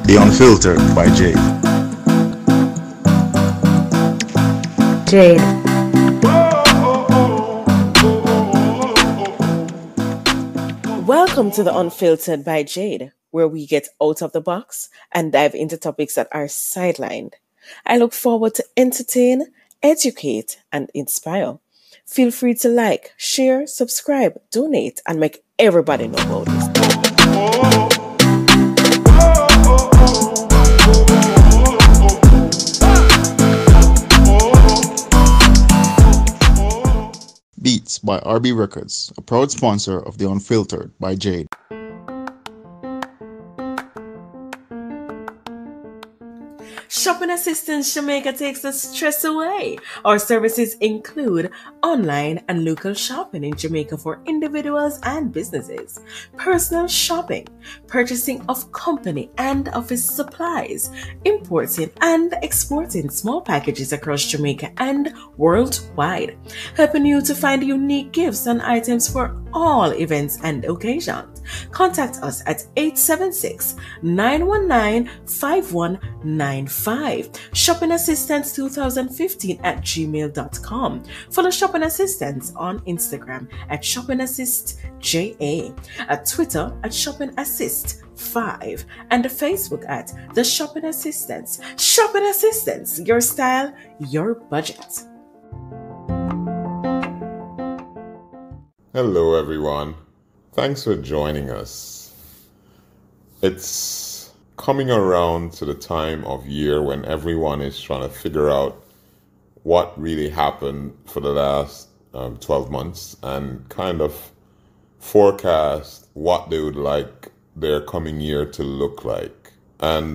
The Unfiltered by Jade. Jade. Welcome to The Unfiltered by Jade, where we get out of the box and dive into topics that are sidelined. I look forward to entertain, educate, and inspire. Feel free to like, share, subscribe, donate, and make everybody know about this. Beats by RB Records, a proud sponsor of The Unfiltered by Jade. Shopping Assistance Jamaica takes the stress away. Our services include online and local shopping in Jamaica for individuals and businesses, personal shopping, purchasing of company and office supplies, importing and exporting small packages across Jamaica and worldwide, helping you to find unique gifts and items for all events and occasions. Contact us at 876-919-5195. Shopping Assistance 2015 at gmail.com. Follow Shopping Assistance on Instagram at Shopping Assist JA, at Twitter at Shopping Assist 5, and Facebook at The Shopping Assistance. Shopping Assistance, your style, your budget. Hello everyone. Thanks for joining us. It's coming around to the time of year when everyone is trying to figure out what really happened for the last 12 months and kind of forecast what they would like their coming year to look like. And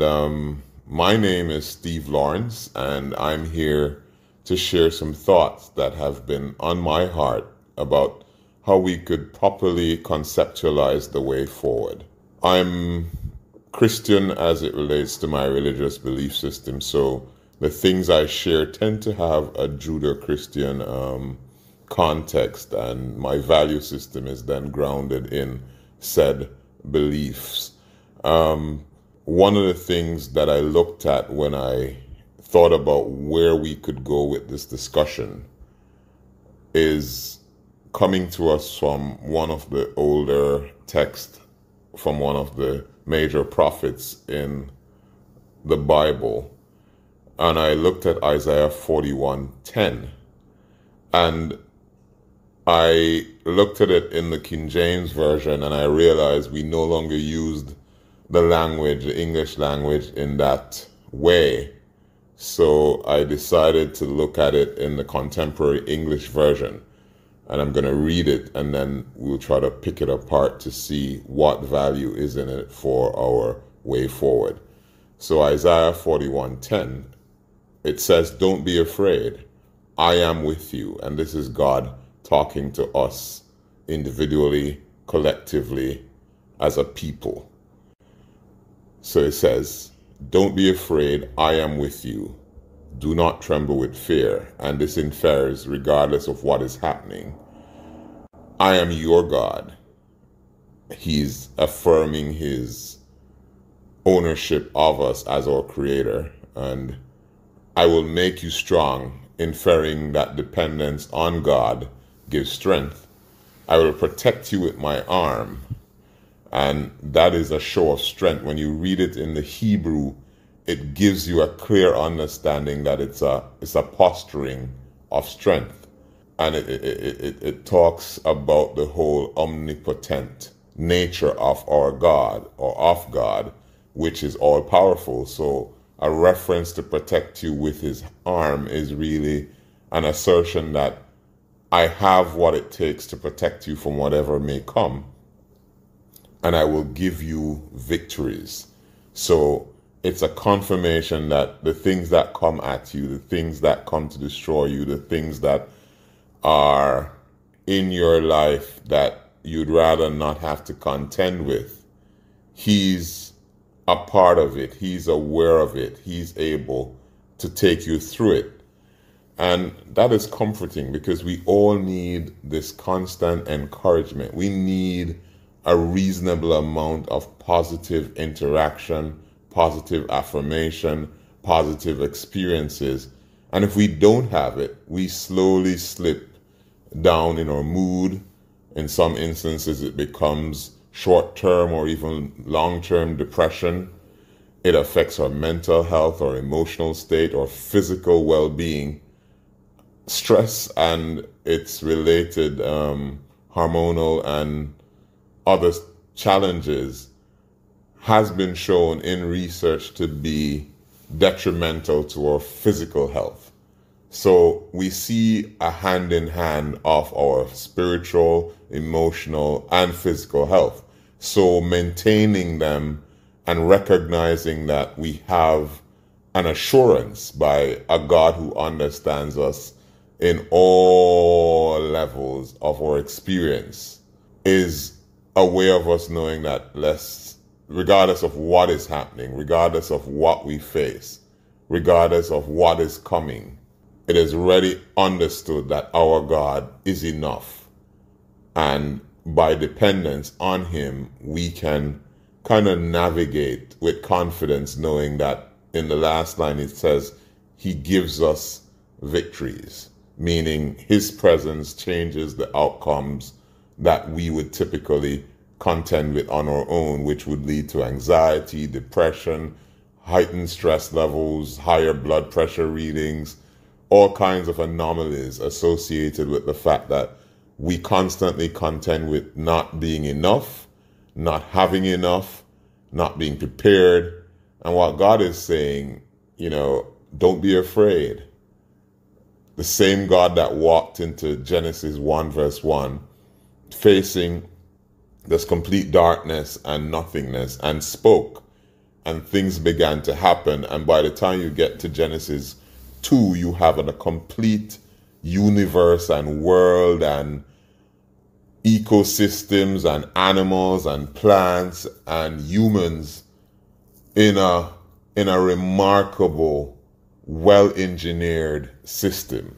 my name is Steve Lawrence, and I'm here to share some thoughts that have been on my heart about how we could properly conceptualize the way forward. I'm Christian as it relates to my religious belief system, so the things I share tend to have a Judeo-Christian context, and my value system is then grounded in said beliefs. One of the things that I looked at when I thought about where we could go with this discussion is coming to us from one of the older texts from one of the major prophets in the Bible. And I looked at Isaiah 41:10, and I looked at it in the King James Version, and I realized we no longer used the language, the English language, in that way. So I decided to look at it in the contemporary English version. And I'm going to read it, and then we'll try to pick it apart to see what value is in it for our way forward. So Isaiah 41:10, it says, "Don't be afraid. I am with you." And this is God talking to us individually, collectively, as a people. So it says, "Don't be afraid. I am with you. Do not tremble with fear." And this infers, regardless of what is happening, I am your God. He's affirming his ownership of us as our creator. And I will make you strong, inferring that dependence on God gives strength. I will protect you with my arm. And that is a show of strength. When you read it in the Hebrew, it gives you a clear understanding that it's a posturing of strength. And it talks about the whole omnipotent nature of our God, or of God, which is all powerful. So a reference to protect you with his arm is really an assertion that I have what it takes to protect you from whatever may come, and I will give you victories. So it's a confirmation that the things that come at you, the things that come to destroy you, the things that are in your life that you'd rather not have to contend with, he's a part of it. He's aware of it. He's able to take you through it. And that is comforting, because we all need this constant encouragement. We need a reasonable amount of positive interaction, positive affirmation, positive experiences. And if we don't have it, we slowly slip down in our mood. In some instances, it becomes short-term or even long-term depression. It affects our mental health, our emotional state, our physical well-being. Stress and its related hormonal and other challenges has been shown in research to be detrimental to our physical health. So we see a hand in hand of our spiritual, emotional, and physical health. So maintaining them and recognizing that we have an assurance by a God who understands us in all levels of our experience is a way of us knowing that regardless of what is happening, regardless of what we face, regardless of what is coming, it is already understood that our God is enough. And by dependence on Him, we can kind of navigate with confidence, knowing that in the last line it says, He gives us victories, meaning His presence changes the outcomes that we would typically contend with on our own, which would lead to anxiety, depression, heightened stress levels, higher blood pressure readings, all kinds of anomalies associated with the fact that we constantly contend with not being enough, not having enough, not being prepared. And what God is saying, don't be afraid. The same God that walked into Genesis 1 verse 1, facing this complete darkness and nothingness, and spoke, and things began to happen. And by the time you get to Genesis 2, you have a complete universe and world and ecosystems and animals and plants and humans in a remarkable, well-engineered system.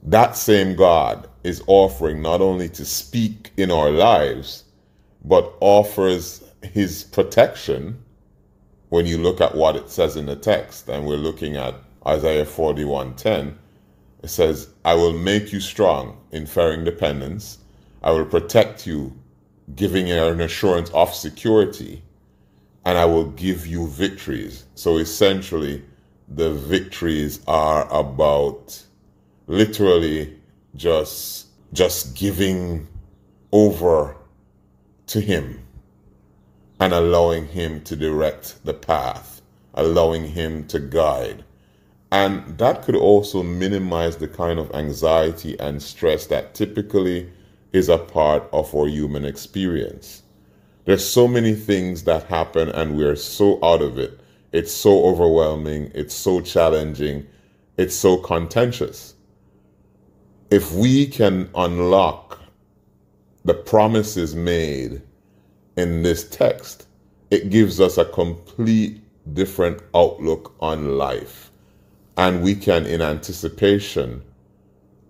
That same God is offering not only to speak in our lives, but offers His protection. When you look at what it says in the text, and we're looking at Isaiah 41:10, it says, I will make you strong in fair dependence. I will protect you, giving you an assurance of security, and I will give you victories. So essentially, the victories are about literally just giving over to Him and allowing Him to direct the path, allowing Him to guide. And that could also minimize the kind of anxiety and stress that typically is a part of our human experience. There's so many things that happen and we're so out of it. It's so overwhelming. It's so challenging. It's so contentious. If we can unlock the promises made in this text, it gives us a complete different outlook on life. And we can, in anticipation,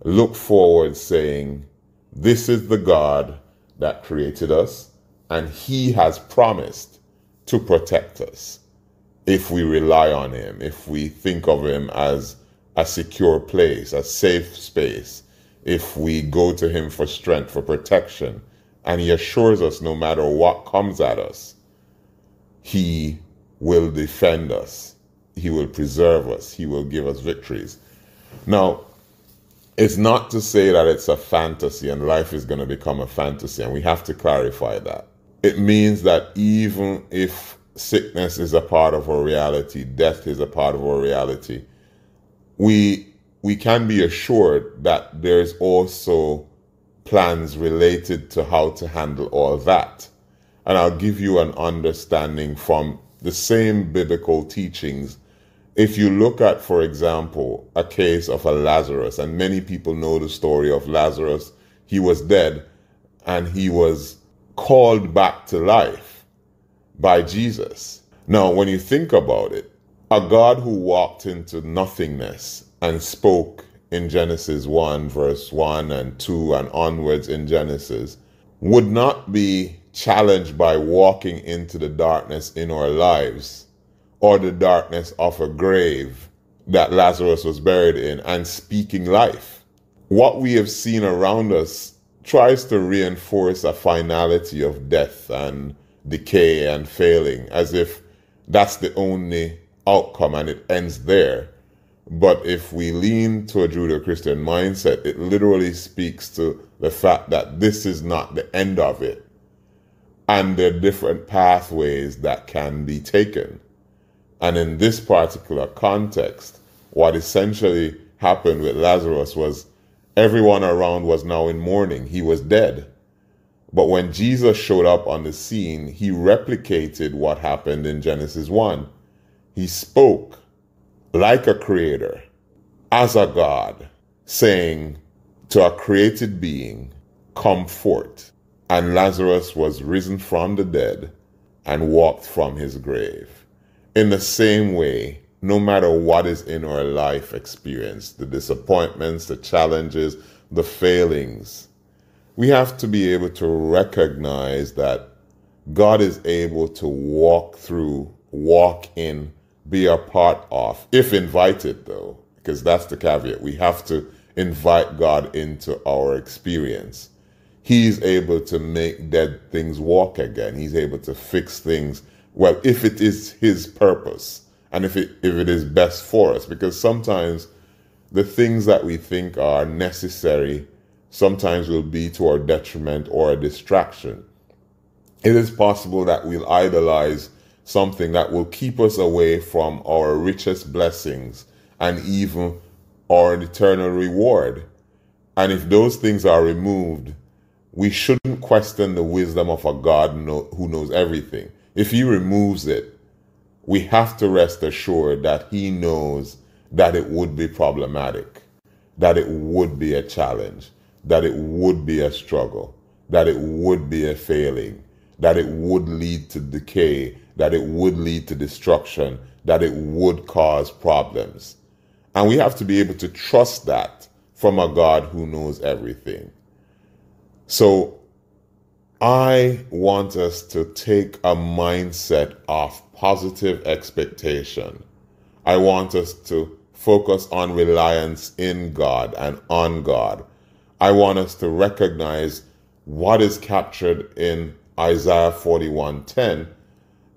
look forward saying, this is the God that created us, and He has promised to protect us if we rely on Him, if we think of Him as a secure place, a safe space, if we go to Him for strength, for protection, and He assures us no matter what comes at us, He will defend us, He will preserve us, He will give us victories. Now, it's not to say that it's a fantasy and life is going to become a fantasy, and we have to clarify that. It means that even if sickness is a part of our reality, death is a part of our reality, we can be assured that there's also plans related to how to handle all that. And I'll give you an understanding from the same biblical teachings. If you look at, for example, a case of a Lazarus, and many people know the story of Lazarus, he was dead and he was called back to life by Jesus. Now, when you think about it, a God who walked into nothingness and spoke in Genesis 1, verse 1 and 2 and onwards in Genesis, would not be challenged by walking into the darkness in our lives or the darkness of a grave that Lazarus was buried in and speaking life. What we have seen around us tries to reinforce a finality of death and decay and failing, as if that's the only outcome and it ends there. But if we lean to a Judeo-Christian mindset, it literally speaks to the fact that this is not the end of it. And there are different pathways that can be taken. And in this particular context, what essentially happened with Lazarus was everyone around was now in mourning. He was dead. But when Jesus showed up on the scene, he replicated what happened in Genesis 1. He spoke like a creator, as a God, saying to a created being, come forth. And Lazarus was risen from the dead and walked from his grave. In the same way, no matter what is in our life experience, the disappointments, the challenges, the failings, we have to be able to recognize that God is able to walk through, walk in, be a part of, if invited though, because that's the caveat. We have to invite God into our experience. He's able to make dead things walk again. He's able to fix things, well, if it is his purpose and if it is best for us, because sometimes the things that we think are necessary sometimes will be to our detriment or a distraction. It is possible that we'll idolize something that will keep us away from our richest blessings and even our eternal reward. And if those things are removed, we shouldn't question the wisdom of a God who knows everything. If he removes it, we have to rest assured that he knows that it would be problematic, that it would be a challenge, that it would be a struggle, that it would be a failing, that it would lead to decay, that it would lead to destruction, that it would cause problems. And we have to be able to trust that from a God who knows everything. So I want us to take a mindset of positive expectation. I want us to focus on reliance in God and on God. I want us to recognize what is captured in Isaiah 41:10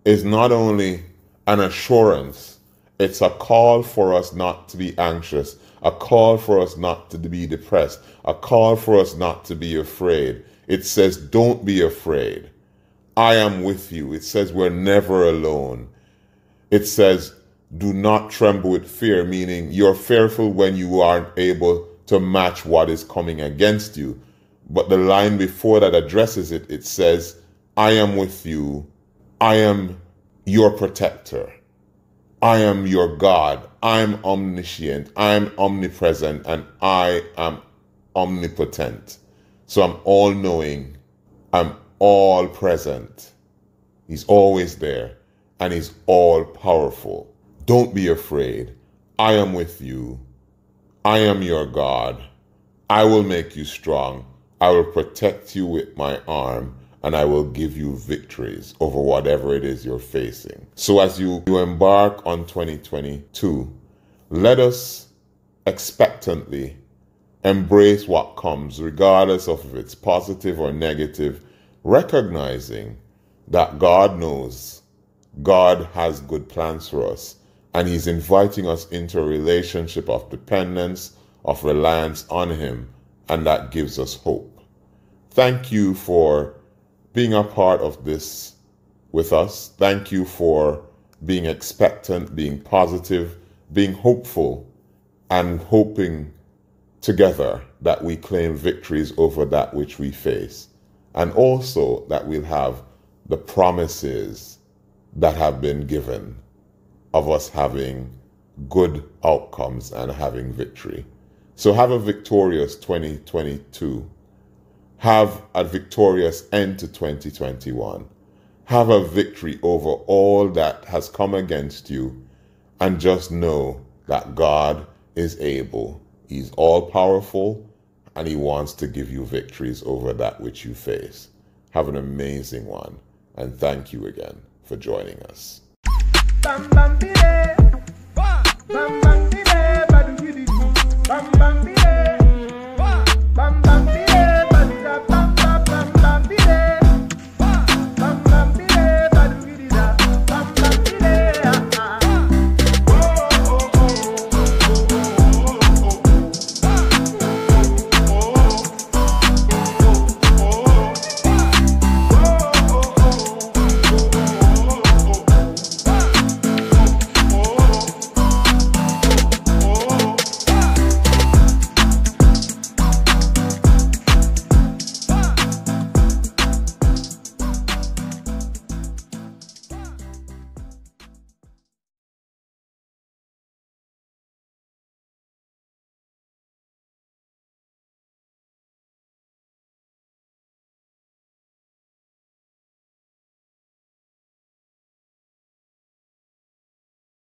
is not only an assurance, it's a call for us not to be anxious, a call for us not to be depressed, a call for us not to be afraid. It says, don't be afraid. I am with you. It says we're never alone. It says, do not tremble with fear, meaning you're fearful when you aren't able to match what is coming against you. But the line before that addresses it, it says, I am with you. I am your protector. I am your God. I'm omniscient. I'm omnipresent. And I am omnipotent. So I'm all-knowing. I'm all-present. He's always there. And he's all-powerful. Don't be afraid. I am with you. I am your God. I will make you strong. I will protect you with my arm, and I will give you victories over whatever it is you're facing. So as you embark on 2022, let us expectantly embrace what comes, regardless of if it's positive or negative, recognizing that God knows, God has good plans for us, and he's inviting us into a relationship of dependence, of reliance on him, and that gives us hope. Thank you for being a part of this with us. Thank you for being expectant, being positive, being hopeful, and hoping together that we claim victories over that which we face, and also that we'll have the promises that have been given of us having good outcomes and having victory. So have a victorious 2022. Have a victorious end to 2021. Have a victory over all that has come against you, and just know that God is able. He's all powerful, and he wants to give you victories over that which you face. Have an amazing one, and thank you again for joining us. Bam bam bide. Bam bam bide. Badu bidi. Bam bam bide.